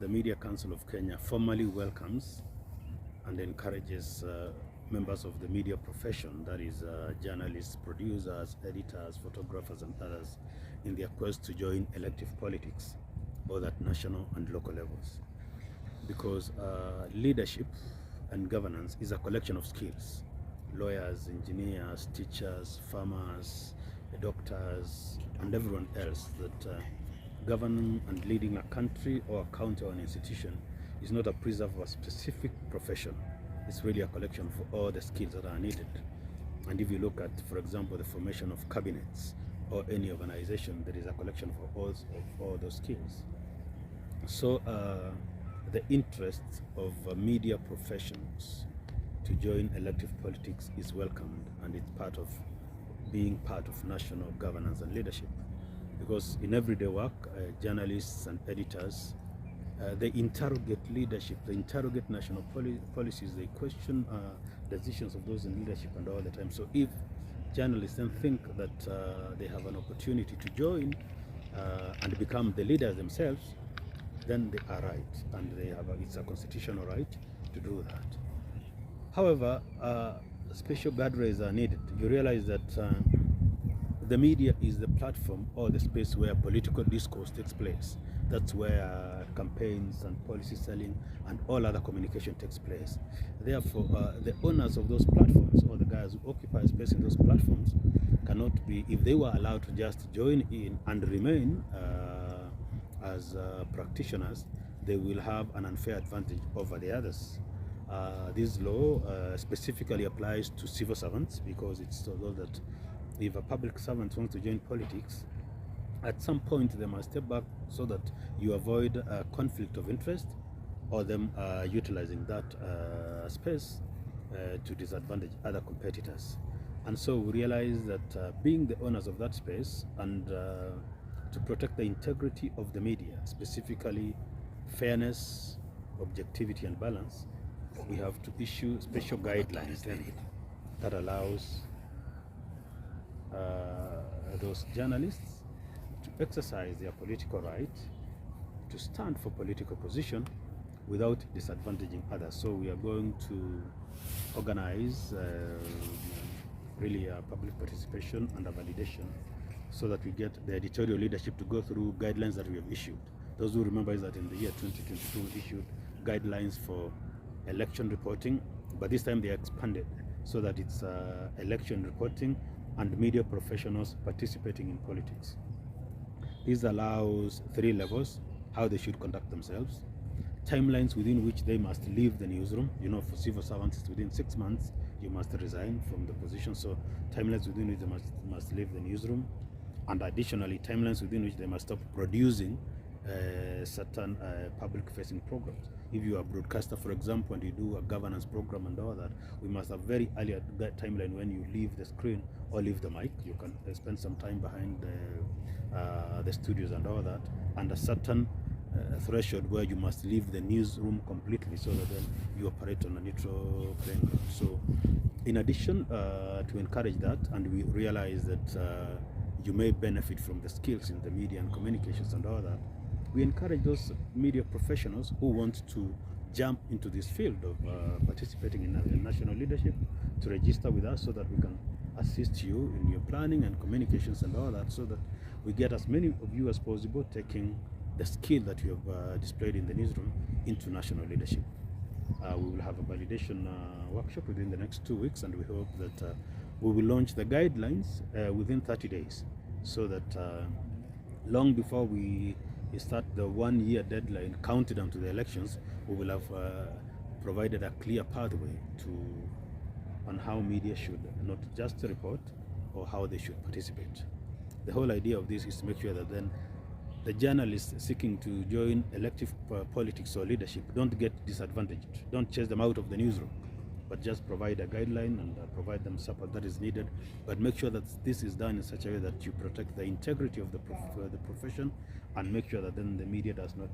The Media Council of Kenya formally welcomes and encourages members of the media profession, that is journalists, producers, editors, photographers and others, in their quest to join elective politics, both at national and local levels. Because leadership and governance is a collection of skills. Lawyers, engineers, teachers, farmers, doctors, and everyone else that governing and leading a country or a county or an institution is not a preserve of a specific profession. It's really a collection of all the skills that are needed. And if you look at, for example, the formation of cabinets or any organization, there is a collection of all those skills. So the interest of media professionals to join elective politics is welcomed, and it's part of being part of national governance and leadership. Because in everyday work, journalists and editors, they interrogate leadership, they interrogate national policies, they question decisions of those in leadership and all the time. So if journalists then think that they have an opportunity to join and become the leaders themselves, then they are right, and they have it's a constitutional right to do that. However, special guardrails are needed. You realize that the media is the platform or the space where political discourse takes place. That's where campaigns and policy selling and all other communication takes place. Therefore, the owners of those platforms, or the guys who occupy space in those platforms, cannot be, if they were allowed to just join in and remain as practitioners, they will have an unfair advantage over the others. This law specifically applies to civil servants, because it's told that if a public servant wants to join politics, at some point they must step back so that you avoid a conflict of interest or them utilizing that space to disadvantage other competitors. And so we realize that being the owners of that space and to protect the integrity of the media, specifically fairness, objectivity and balance, we have to issue special guidelines that allows those journalists to exercise their political right, to stand for political position without disadvantaging others. So we are going to organize really a public participation and a validation, so that we get the editorial leadership to go through guidelines that we have issued. Those who remember is that in the year 2022 we issued guidelines for election reporting, but this time they are expanded so that it's election reporting and media professionals participating in politics. This allows 3 levels: how they should conduct themselves, timelines within which they must leave the newsroom. You know, for civil servants, it's within 6 months you must resign from the position, so timelines within which they must leave the newsroom, and additionally timelines within which they must stop producing certain public-facing programs. If you are a broadcaster, for example, and you do a governance program and all that, we must have very early at that timeline when you leave the screen or leave the mic. You can spend some time behind the studios and all that, and a certain threshold where you must leave the newsroom completely, so that then you operate on a neutral playing ground. So in addition to encourage that, and we realize that you may benefit from the skills in the media and communications and all that, we encourage those media professionals who want to jump into this field of participating in national leadership to register with us, so that we can assist you in your planning and communications and all that, so that we get as many of you as possible taking the skill that you have displayed in the newsroom into national leadership. We will have a validation workshop within the next 2 weeks, and we hope that we will launch the guidelines within 30 days, so that long before we start the 1-year deadline counted down to the elections, we will have provided a clear pathway on how media should not just report, or how they should participate. The whole idea of this is to make sure that then the journalists seeking to join elective politics or leadership don't get disadvantaged. Don't chase them out of the newsroom, but just provide a guideline and provide them support that is needed. But make sure that this is done in such a way that you protect the integrity of the profession, and make sure that then the media does not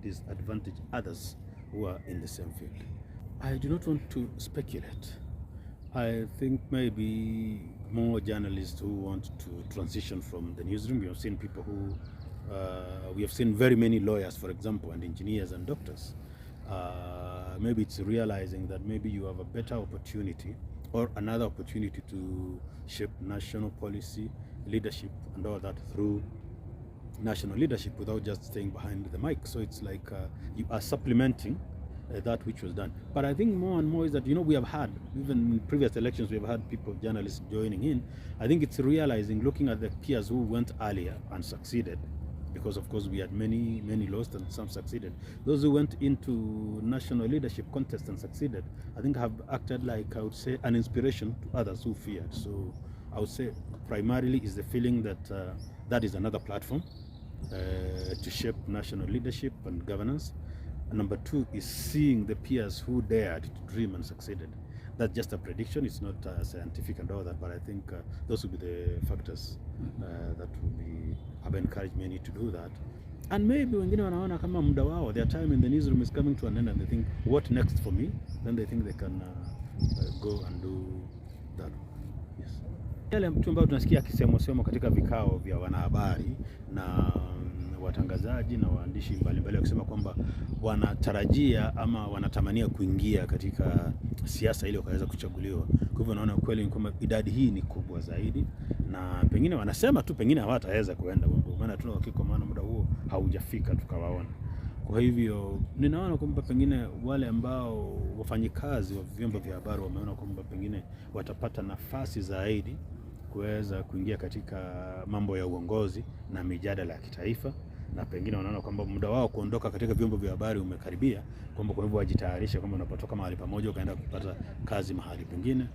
disadvantage others who are in the same field. I do not want to speculate. I think maybe more journalists who want to transition from the newsroom. We have seen people who We have seen very many lawyers, for example, and engineers and doctors. Maybe it's realizing that maybe you have a better opportunity or another opportunity to shape national policy, leadership, and all that through national leadership without just staying behind the mic. So it's like you are supplementing that which was done. But I think more and more is that, you know, we have had, even in previous elections, we have had people, journalists joining in. I think it's realizing, looking at the peers who went earlier and succeeded, because of course we had many lost and some succeeded. Those who went into national leadership contest and succeeded, I think have acted like, I would say, an inspiration to others who feared. So I would say primarily is the feeling that that is another platform to shape national leadership and governance. And number two is seeing the peers who dared to dream and succeeded. That's just a prediction. It's not scientific and all that, but I think those would be the factors that would have encouraged many to do that. And maybe wengine wanaona kama muda wao, their time in the newsroom is coming to an end, and they think, what next for me? Then they think they can go and do that. Yes. Yale mtu ambao tunasikia akisemwa katika vikao vya wanahabari na watangazaji na waandishi mbalimbali wakisema kwamba wanatarajia ama wanatamania kuingia katika siasa ili wakaweza kuchaguliwa. Kwa hivyo naona kweli kwamba idadi hii ni kubwa zaidi, na pengine wanasema tu pengine hawataweza kuenda, maana tuna hakika, maana muda huo haujafika tukawaona. Kwa hivyo ninaona kwamba pengine wale ambao wafanyikazi wa vyombo vya habari wameona kwamba pengine watapata nafasi zaidi kuweza kuingia katika mambo ya uongozi na mijadala ya kitaifa, na pengine wanaona kwamba muda wao kuondoka katika vyombo vya habari umekaribia, kwamba kwa hivyo wajitayarisha kwamba unapotoka mahali pamoja ukaenda kupata kazi mahali pengine.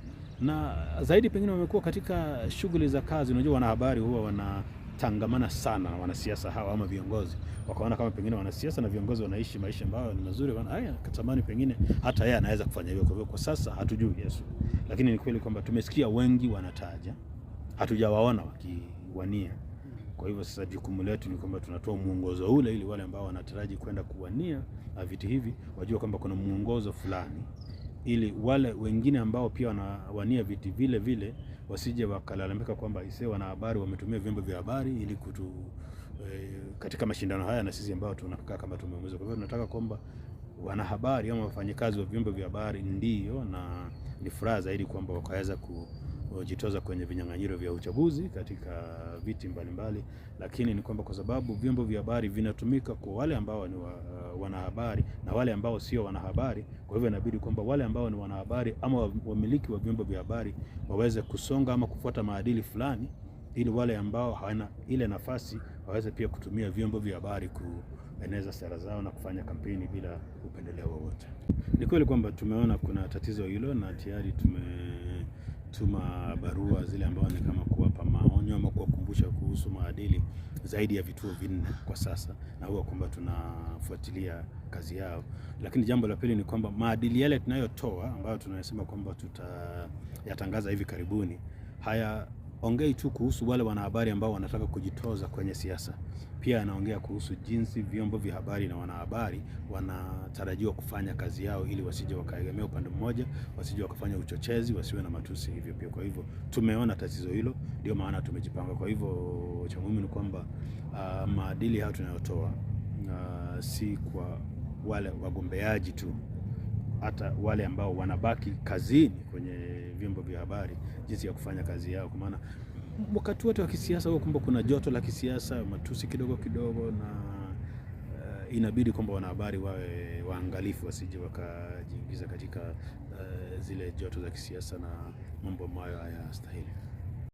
Na zaidi pengine wamekuwa katika shughuli za kazi. Unajua wanahabari huwa wanatangamana sana na wanasiasa hawa ama viongozi, wakaona kama pengine wanasiasa na viongozi wanaishi maisha ambayo ni mazuri, haya katamani pengine hata yeye anaweza kufanya hivyo. Kwa hivyo kwa sasa hatujui Yesu, lakini ni kweli kwamba tumesikia wengi wanataja, hatujawaona wakiwania. Kwa hivyo sasa jukumu letu ni kwamba tunatoa muongozo ule, ili wale ambao wanataraji kwenda kuwania viti hivi wajue kwamba kuna muongozo fulani, ili wale wengine ambao pia wanawania viti vile vile wasije wakalalamika kwamba wanahabari wametumia vyombo vya habari ili katika mashindano haya, na sisi ambao tunakaa kama tumeongezwa. Kwa hivyo tunataka kwamba wanahabari ama wafanyikazi wa vyombo vya habari ndio, na ni furaha zaidi kwamba wakaweza kujitoza kwenye vinyang'anyiro vya uchaguzi katika viti mbalimbali, lakini ni kwamba kwa sababu vyombo vya habari vinatumika kwa wale ambao ni wanahabari na wale ambao sio wanahabari. Kwa hivyo inabidi kwamba wale ambao ni wanahabari ama wamiliki wa vyombo vya habari waweze kusonga ama kufuata maadili fulani, ili wale ambao hawana ile nafasi waweze pia kutumia vyombo vya habari kueneza sera zao na kufanya kampeni bila upendeleo wowote. Ni kweli kwamba tumeona kuna tatizo hilo, na tayari tumetuma barua zile ambao ni kama kuwapa maonyo ama kuwakumbusha kuhusu maadili zaidi ya vituo 4 kwa sasa, na huwa kwamba tunafuatilia kazi yao. Lakini jambo la pili ni kwamba maadili yale tunayotoa ambayo tunasema kwamba tutayatangaza hivi karibuni, hayaongei tu kuhusu wale wanahabari ambao wanataka kujitoza kwenye siasa. Pia anaongea kuhusu jinsi vyombo vya habari na wanahabari wanatarajiwa kufanya kazi yao, ili wasije wakaegemea upande mmoja, wasije wakafanya uchochezi, wasiwe na matusi hivyo pia. Kwa hivyo tumeona tatizo hilo, ndio maana tumejipanga. Kwa hivyo cha muhimu ni kwamba maadili haya tunayotoa si kwa wale wagombeaji tu, hata wale ambao wanabaki kazini kwenye vyombo vya habari, jinsi ya kufanya kazi yao. Kwa maana wakati wote wa kisiasa huwa kwamba kuna joto la kisiasa, matusi kidogo kidogo, na inabidi kwamba wanahabari wawe waangalifu wasije wakajiingiza katika zile joto za kisiasa na mambo ambayo hayastahili.